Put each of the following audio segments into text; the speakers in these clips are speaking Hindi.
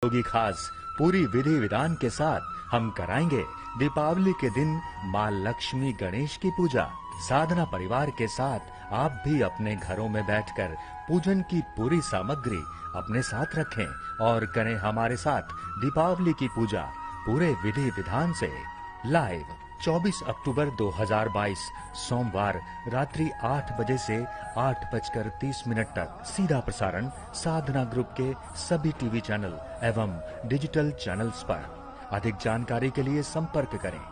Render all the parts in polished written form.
होगी खास। पूरी विधि विधान के साथ हम कराएंगे दीपावली के दिन माँ लक्ष्मी गणेश की पूजा। साधना परिवार के साथ आप भी अपने घरों में बैठकर पूजन की पूरी सामग्री अपने साथ रखें और करें हमारे साथ दीपावली की पूजा पूरे विधि विधान से। लाइव 24 अक्टूबर 2022 सोमवार रात्रि 8 बजे से 8:30 तक सीधा प्रसारण साधना ग्रुप के सभी टीवी चैनल एवं डिजिटल चैनल्स पर। अधिक जानकारी के लिए संपर्क करें।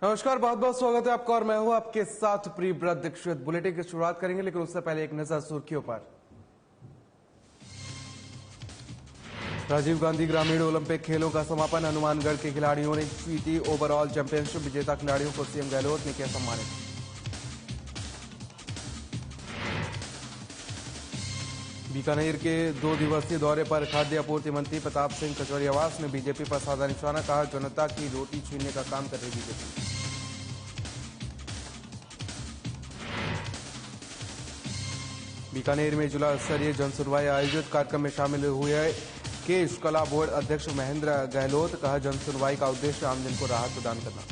नमस्कार, बहुत बहुत स्वागत है आपका और मैं हूं आपके साथ प्रियव्रत दीक्षित। बुलेटिन की शुरुआत करेंगे, लेकिन उससे पहले एक नजर सुर्खियों पर। राजीव गांधी ग्रामीण ओलंपिक खेलों का समापन। हनुमानगढ़ के खिलाड़ियों ने जीती ओवरऑल चैंपियनशिप। विजेता खिलाड़ियों को सीएम गहलोत ने किया सम्मानित। बीकानेर के 2 दिवसीय दौरे पर खाद्य आपूर्ति मंत्री प्रताप सिंह कचौरियावास ने बीजेपी पर साधा निशाना। कहा, जनता की रोटी छीनने का काम कर रही बीजेपी। बीकानेर में जिला स्तरीय जनसुनवाई आयोजित। कार्यक्रम में शामिल हुए केश कला बोर्ड अध्यक्ष महेंद्र गहलोत। कहा, जनसुनवाई का उद्देश्य आम जन को राहत प्रदान करना।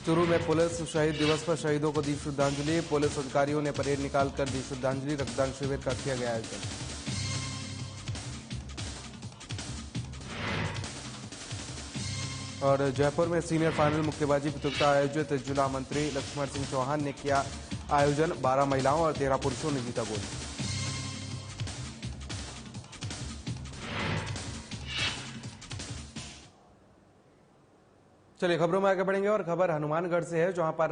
चूरू में पुलिस शहीद दिवस पर शहीदों को दी श्रद्धांजलि। पुलिस अधिकारियों ने परेड निकालकर दी श्रद्धांजलि। रक्तदान शिविर का किया गया आयोजन। और जयपुर में सीनियर फाइनल मुक्केबाजी प्रतियोगिता आयोजित। जिला मंत्री लक्ष्मण सिंह चौहान ने किया आयोजन। 12 महिलाओं और 13 पुरुषों ने जीता गोल्ड। चलिए खबरों में आगे बढ़ेंगे और खबर हनुमानगढ़ से है, जहां पर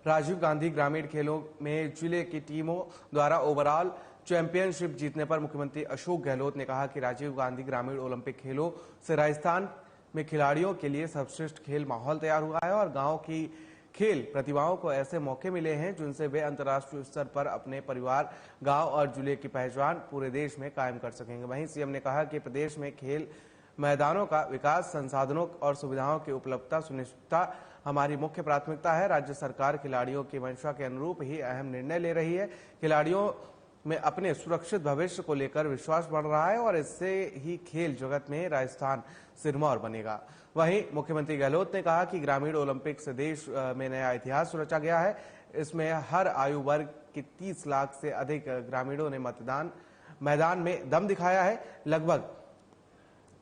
राजीव गांधी ग्रामीण खेलों में जिले की टीमों द्वारा ओवरऑल चैंपियनशिप जीतने पर मुख्यमंत्री अशोक गहलोत ने कहा कि राजीव गांधी ग्रामीण ओलंपिक खेलों से राजस्थान में खिलाड़ियों के लिए सर्वश्रेष्ठ खेल माहौल तैयार हुआ है और गांव की खेल प्रतिभाओं को ऐसे मौके मिले हैं जिनसे वे अंतर्राष्ट्रीय स्तर पर अपने परिवार, गांव और जिले की पहचान पूरे देश में कायम कर सकेंगे। वहीं सीएम ने कहा कि प्रदेश में खेल मैदानों का विकास, संसाधनों और सुविधाओं की उपलब्धता सुनिश्चितता हमारी मुख्य प्राथमिकता है। राज्य सरकार खिलाड़ियों की मंशा के अनुरूप ही अहम निर्णय ले रही है। खिलाड़ियों में अपने सुरक्षित भविष्य को लेकर विश्वास बढ़ रहा है और इससे ही खेल जगत में राजस्थान सिरमौर बनेगा। वहीं मुख्यमंत्री गहलोत ने कहा कि ग्रामीण ओलंपिक से देश में नया इतिहास रचा गया है। इसमें हर आयु वर्ग के 30 लाख से अधिक ग्रामीणों ने मैदान में दम दिखाया है। लगभग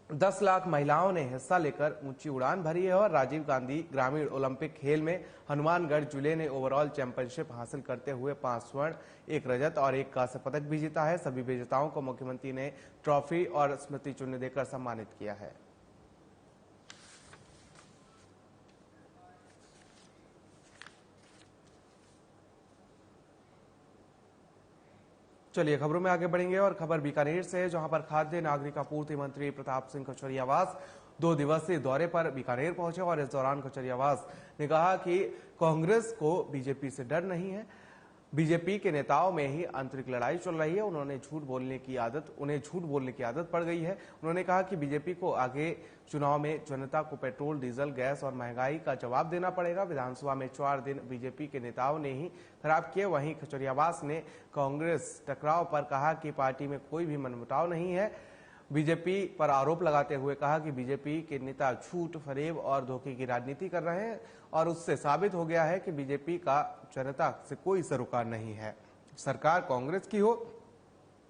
10 लाख महिलाओं ने हिस्सा लेकर ऊंची उड़ान भरी है और राजीव गांधी ग्रामीण ओलंपिक खेल में हनुमानगढ़ जिले ने ओवरऑल चैंपियनशिप हासिल करते हुए 5 स्वर्ण, 1 रजत और 1 कांस्य पदक भी जीता है। सभी विजेताओं को मुख्यमंत्री ने ट्रॉफी और स्मृति चिन्ह देकर सम्मानित किया है। चलिए खबरों में आगे बढ़ेंगे और खबर बीकानेर से है, जहां पर खाद्य नागरिक आपूर्ति मंत्री प्रताप सिंह कचौरियावास 2 दिवसीय दौरे पर बीकानेर पहुंचे और इस दौरान कचौरियावास ने कहा कि कांग्रेस को बीजेपी से डर नहीं है। बीजेपी के नेताओं में ही आंतरिक लड़ाई चल रही है। उन्हें झूठ बोलने की आदत पड़ गई है। उन्होंने कहा कि बीजेपी को आगे चुनाव में जनता को पेट्रोल, डीजल, गैस और महंगाई का जवाब देना पड़ेगा। विधानसभा में 4 दिन बीजेपी के नेताओं ने ही खराब किए। वहीं कचौरियावास ने कांग्रेस टकराव पर कहा कि पार्टी में कोई भी मनमुटाव नहीं है। बीजेपी पर आरोप लगाते हुए कहा कि बीजेपी के नेता झूठ, फरेब और धोखे की राजनीति कर रहे हैं और उससे साबित हो गया है कि बीजेपी का जनता से कोई सरोकार नहीं है। सरकार कांग्रेस की हो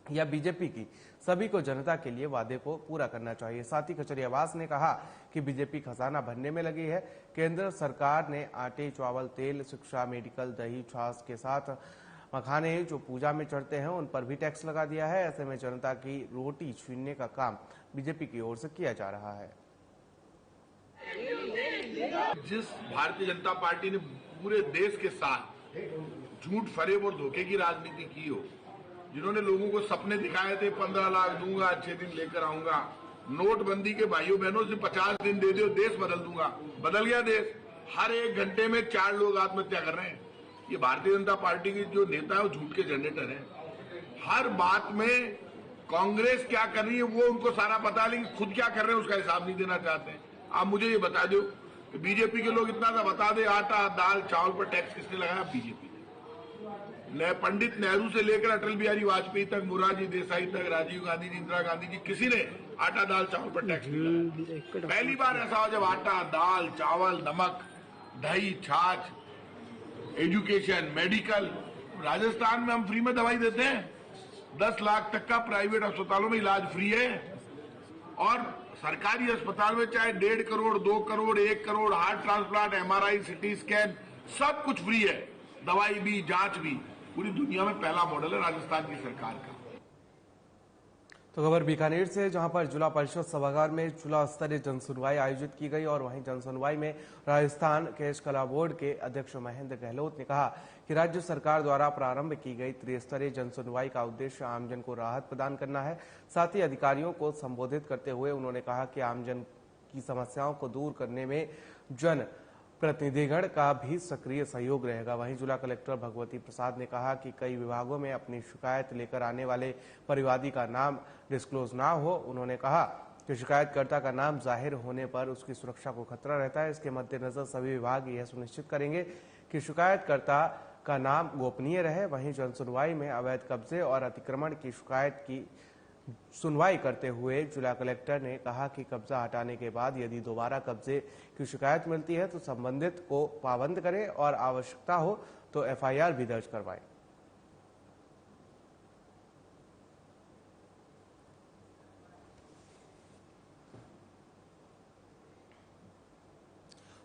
या बीजेपी की, सभी को जनता के लिए वादे को पूरा करना चाहिए। साथ ही कचौरियावास ने कहा कि बीजेपी खजाना भरने में लगी है। केंद्र सरकार ने आटे, चावल, तेल, शिक्षा, मेडिकल, दही, छाछ के साथ मखाने जो पूजा में चढ़ते हैं उन पर भी टैक्स लगा दिया है। ऐसे में जनता की रोटी छीनने का काम बीजेपी की ओर से किया जा रहा है। जिस भारतीय जनता पार्टी ने पूरे देश के साथ झूठ, फरेब और धोखे की राजनीति की हो, जिन्होंने लोगों को सपने दिखाए थे 15 लाख दूंगा, 6 दिन लेकर आऊंगा, नोटबंदी के भाइयों बहनों से 50 दिन दे दो, देश बदल दूंगा, बदल गया देश। हर 1 घंटे में 4 लोग आत्महत्या कर रहे हैं। ये भारतीय जनता पार्टी के जो नेता है वो झूठ के जनरेटर है। हर बात में कांग्रेस क्या कर रही है वो उनको सारा पता है, लेकिन खुद क्या कर रहे हैं उसका हिसाब नहीं देना चाहते हैं। आप मुझे ये बता दो कि बीजेपी के लोग इतना सा बता दे, आटा दाल चावल पर टैक्स किसने लगाया? बीजेपी ने। पंडित नेहरू से लेकर अटल बिहारी वाजपेयी तक, मोरारजी देसाई तक, राजीव गांधी जी, इंदिरा गांधी जी, किसी ने आटा दाल चावल पर टैक्स नहीं लगाया। पहली बार ऐसा हो जब आटा दाल चावल नमक दही छाछ एजुकेशन मेडिकल, राजस्थान में हम फ्री में दवाई देते हैं, 10 लाख तक का प्राइवेट अस्पतालों में इलाज फ्री है, और सरकारी अस्पताल में चाहे 1.5 crore 2 crore 1 crore heart transplant MRI CT scan सब कुछ फ्री है, दवाई भी जांच भी। पूरी दुनिया में पहला मॉडल है राजस्थान की सरकार का। तो खबर बीकानेर से, जहां पर जिला परिषद सभागार में जिला स्तरीय जनसुनवाई आयोजित की गई और वहीं जनसुनवाई में राजस्थान केश कला बोर्ड के अध्यक्ष महेंद्र गहलोत ने कहा कि राज्य सरकार द्वारा प्रारंभ की गई त्रिस्तरीय जनसुनवाई का उद्देश्य आमजन को राहत प्रदान करना है। साथ ही अधिकारियों को संबोधित करते हुए उन्होंने कहा कि आमजन की समस्याओं को दूर करने में जन प्रतिनिधिगण का भी सक्रिय सहयोग रहेगा। वहीं जिला कलेक्टर भगवती प्रसाद ने कहा कि कई विभागों में अपनी शिकायत लेकर आने वाले परिवादी का नाम डिस्क्लोज ना हो। उन्होंने कहा कि शिकायतकर्ता का नाम जाहिर होने पर उसकी सुरक्षा को खतरा रहता है। इसके मद्देनजर सभी विभाग यह सुनिश्चित करेंगे कि शिकायतकर्ता का नाम गोपनीय रहे। वहीं जनसुनवाई में अवैध कब्जे और अतिक्रमण की शिकायत की सुनवाई करते हुए जिला कलेक्टर ने कहा कि कब्जा हटाने के बाद यदि दोबारा कब्जे की शिकायत मिलती है तो संबंधित को पाबंद करें और आवश्यकता हो तो FIR भी दर्ज करवाएं।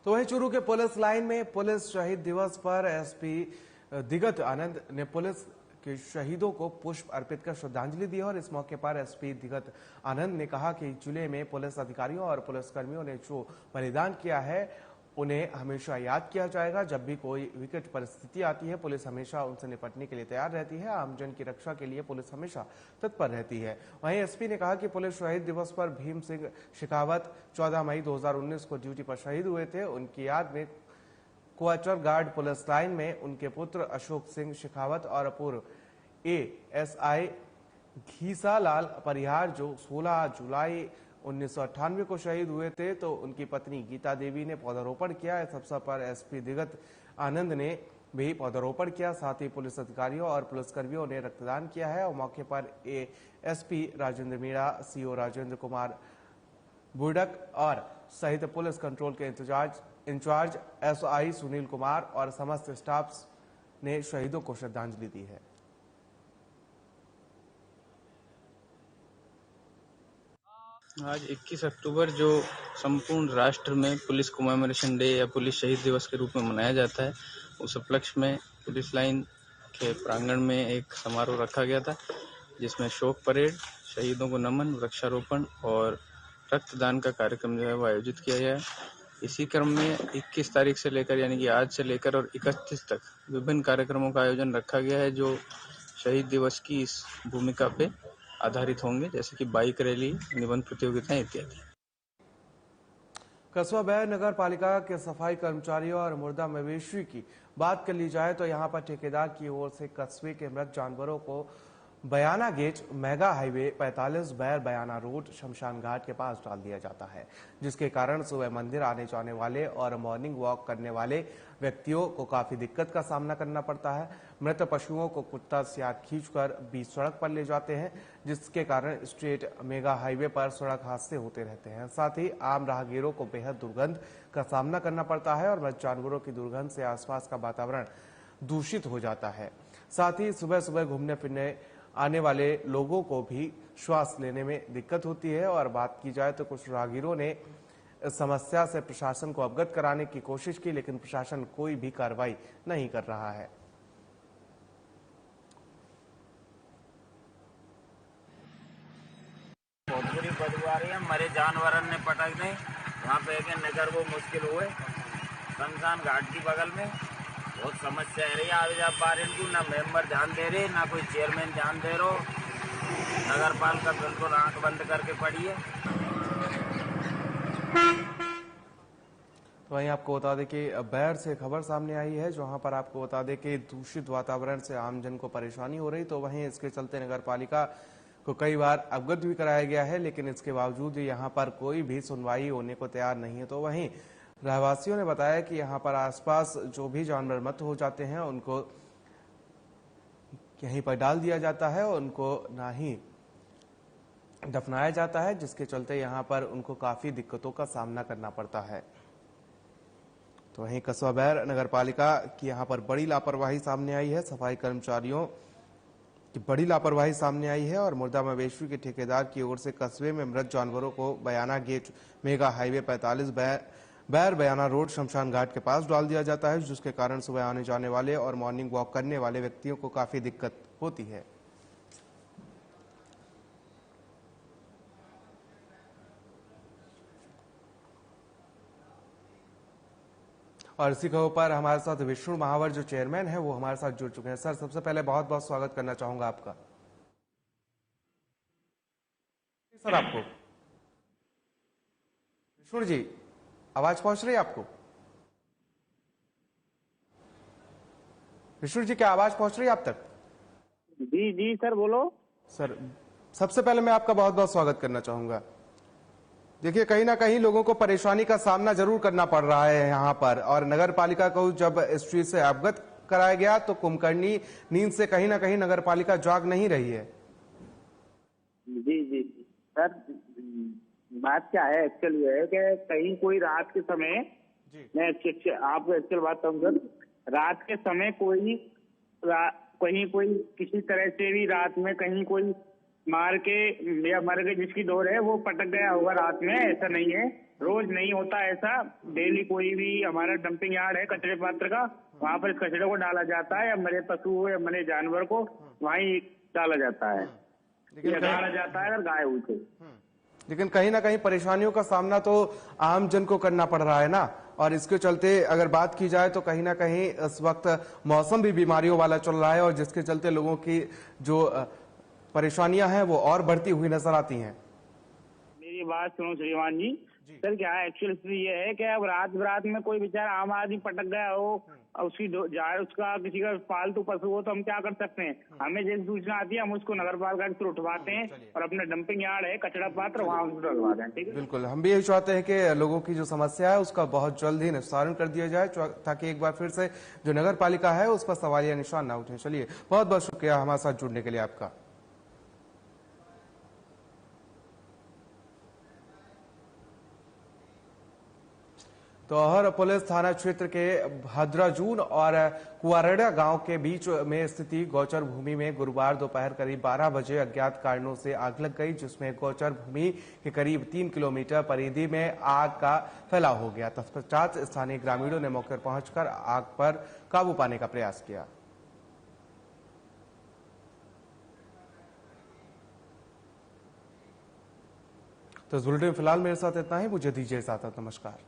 तो वहीं चूरू के पुलिस लाइन में पुलिस शहीद दिवस पर SP दिगत आनंद ने पुलिस के शहीदों को पुष्प अर्पित कर श्रद्धांजलि दी और इस मौके पर SP दिगत आनंद ने कहा कि जिले में पुलिस अधिकारियों और पुलिसकर्मियों ने जो बलिदान किया है उन्हें हमेशा याद किया जाएगा। जब भी कोई विकट परिस्थिति आती है पुलिस हमेशा उनसे निपटने के लिए तैयार रहती है। आमजन की रक्षा के लिए पुलिस हमेशा तत्पर रहती है। वहीं SP ने कहा कि पुलिस शहीद दिवस पर भीम सिंह शेखावत 14 मई 2019 को ड्यूटी पर शहीद हुए थे। उनकी याद में क्वार्टर गार्ड पुलिस लाइन में उनके पुत्र अशोक सिंह शेखावत और पूर्व ASI घीसालाल परिहार जो 16 जुलाई 1998 को शहीद हुए थे, तो उनकी पत्नी गीता देवी ने पौधारोपण किया। इस अवसर पर SP दिगत आनंद ने भी पौधारोपण किया। साथ ही पुलिस अधिकारियों और पुलिसकर्मियों ने रक्तदान किया है और मौके पर ASP राजेंद्र मीणा, CO राजेंद्र कुमार बुडक और सहित पुलिस कंट्रोल के इंचार्ज SI सुनील कुमार और समस्त स्टाफ ने शहीदों को श्रद्धांजलि दी है। आज 21 अक्टूबर जो संपूर्ण राष्ट्र में पुलिस कमेमोरेशन डे या पुलिस शहीद दिवस के रूप में मनाया जाता है, उस उपलक्ष्य में पुलिस लाइन के प्रांगण में एक समारोह रखा गया था जिसमें शोक परेड, शहीदों को नमन, वृक्षारोपण और रक्तदान का कार्यक्रम जो है वो आयोजित किया गया है। इसी क्रम में 21 तारीख से लेकर यानी कि आज से लेकर और 31 तक विभिन्न कार्यक्रमों का आयोजन रखा गया है जो शहीद दिवस की इस भूमिका पे आधारित होंगे, जैसे कि बाइक रैली, निबंध प्रतियोगिताएं इत्यादि। कस्बा बैर नगर पालिका के सफाई कर्मचारियों और मुर्दा मवेशी की बात कर ली जाए तो यहां पर ठेकेदार की ओर से कस्बे के मृत जानवरों को बयाना गेट मेगा हाईवे 45 बैर बयाना रोड शमशान घाट के पास डाल दिया जाता है, जिसके कारण सुबह मंदिर आने जाने वाले और मॉर्निंग वॉक करने वाले व्यक्तियों को काफी दिक्कत का सामना करना पड़ता है। मृत पशुओं को कुत्ता सियार खींचकर बीच सड़क पर ले जाते हैं, जिसके कारण स्ट्रेट मेगा हाईवे पर सड़क हादसे होते रहते हैं। साथ ही आम राहगीरों को बेहद दुर्गंध का सामना करना पड़ता है और मृत जानवरों की दुर्गंध से आसपास का वातावरण दूषित हो जाता है। साथ ही सुबह सुबह घूमने फिरने आने वाले लोगों को भी श्वास लेने में दिक्कत होती है। और बात की जाए तो कुछ राहगीरों ने इस समस्या से प्रशासन को अवगत कराने की कोशिश की, लेकिन प्रशासन कोई भी कार्रवाई नहीं कर रहा है। बहुत बुरी बदबू आ रही है, मरे जानवरन ने पटक दें, वहाँ पे नगर वो मुश्किल हुए। शमशान घाट की बगल में बहुत समस्या है रही है। आज आप बार इनको ना मेंबर ध्यान दे रहे, ना कोई चेयरमैन ध्यान दे रहे, नगर पालिका बिल्कुल आंख बंद करके पड़ी है। तो वहीं आपको बता दें कि बैर से खबर सामने आई है, जहां पर आपको बता दें कि दूषित वातावरण से आमजन को परेशानी हो रही, तो वहीं इसके चलते नगर पालिका को कई बार अवगत भी कराया गया है, लेकिन इसके बावजूद यहां पर कोई भी सुनवाई होने को तैयार नहीं है। तो वहीं रहवासियों ने बताया कि यहां पर आसपास जो भी जानवर मत हो जाते हैं उनको यहीं पर डाल दिया जाता है और उनको ना ही दफनाया जाता है, जिसके चलते यहां पर उनको काफी दिक्कतों का सामना करना पड़ता है। तो वहीं कस्बा बैर नगर पालिका की यहां पर बड़ी लापरवाही सामने आई है, सफाई कर्मचारियों की बड़ी लापरवाही सामने आई है और मुर्दा मवेशी के ठेकेदार की ओर से कस्बे में मृत जानवरों को बयाना गेट मेगा हाईवे 45 बैर बयाना रोड शमशान घाट के पास डाल दिया जाता है, जिसके कारण सुबह आने जाने वाले और मॉर्निंग वॉक करने वाले व्यक्तियों को काफी दिक्कत होती है। और इसी खबर पर हमारे साथ विष्णु महावर जो चेयरमैन है वो हमारे साथ जुड़ चुके हैं। सर, सबसे पहले बहुत बहुत स्वागत करना चाहूंगा आपका। सर, आपको विष्णु जी आवाज पहुंच रही है आपको? विष्णु जी क्या आवाज पहुंच रही है आप तक? जी जी सर, बोलो। सर, सबसे पहले मैं आपका बहुत बहुत स्वागत करना चाहूंगा। देखिए, कहीं ना कहीं लोगों को परेशानी का सामना जरूर करना पड़ रहा है यहाँ पर, और नगर पालिका को जब इस चीज से अवगत कराया गया तो कुंभकर्णी नींद से कहीं ना कहीं नगर पालिका जाग नहीं रही है। जी जी सर, बात क्या है एक्चुअल ये है कि कहीं कोई रात के समय, मैं आपको एक्चुअल बात कहूँ, रात के समय कहीं कोई किसी तरह से भी रात में कहीं कोई मार के या मर के जिसकी दौड़ है वो पटक गया होगा रात में, ऐसा नहीं है। रोज नहीं होता ऐसा, डेली कोई भी हमारा डंपिंग यार्ड है कचरे पात्र का, वहाँ पर इस कचरे को डाला जाता है, या मरे पशु या मरे जानवर को वहीं डाला जाता है या डाला जाता है अगर गाय हुई तो। लेकिन कहीं ना कहीं परेशानियों का सामना तो आम जन को करना पड़ रहा है ना, और इसके चलते अगर बात की जाए तो कहीं ना कहीं इस वक्त मौसम भी बीमारियों वाला चल रहा है, और जिसके चलते लोगों की जो परेशानियां हैं वो और बढ़ती हुई नजर आती हैं। मेरी बात सुनो श्रीमान जी। सर, क्या है एक्चुअली ये है कि अब रात में कोई बेचारा आम आदमी पटक गया हो, उसकी उसका किसी का पालतू पशु हो, तो हम क्या कर सकते हैं? हमें जैसी सूचना आती है हम उसको नगर पालिका से उठवाते हैं और अपने डंपिंग यार्ड है कचरा पात्र वहाँ उसको डलवाते हैं। ठीक है, बिल्कुल, हम भी यही चाहते हैं कि लोगों की जो समस्या है उसका बहुत जल्द ही निस्तारण कर दिया जाए, ताकि एक बार फिर से जो नगर पालिका है उस पर सवालिया निशान ना उठे। चलिए, बहुत बहुत शुक्रिया हमारे साथ जुड़ने के लिए आपका। तो हर पुलिस थाना क्षेत्र के भद्राजून और कुआरड़ा गांव के बीच में स्थिति गौचर भूमि में गुरुवार दोपहर करीब 12 बजे अज्ञात कारणों से आग लग गई, जिसमें गौचर भूमि के करीब 3 किलोमीटर परिधि में आग का फैलाव हो गया। तत्पश्चात स्थानीय ग्रामीणों ने मौके पर पहुंचकर आग पर काबू पाने का प्रयास किया। तो इस बुलेटिन में फिलहाल मेरे साथ इतना ही, मुझे दीजिए इजाजत, नमस्कार।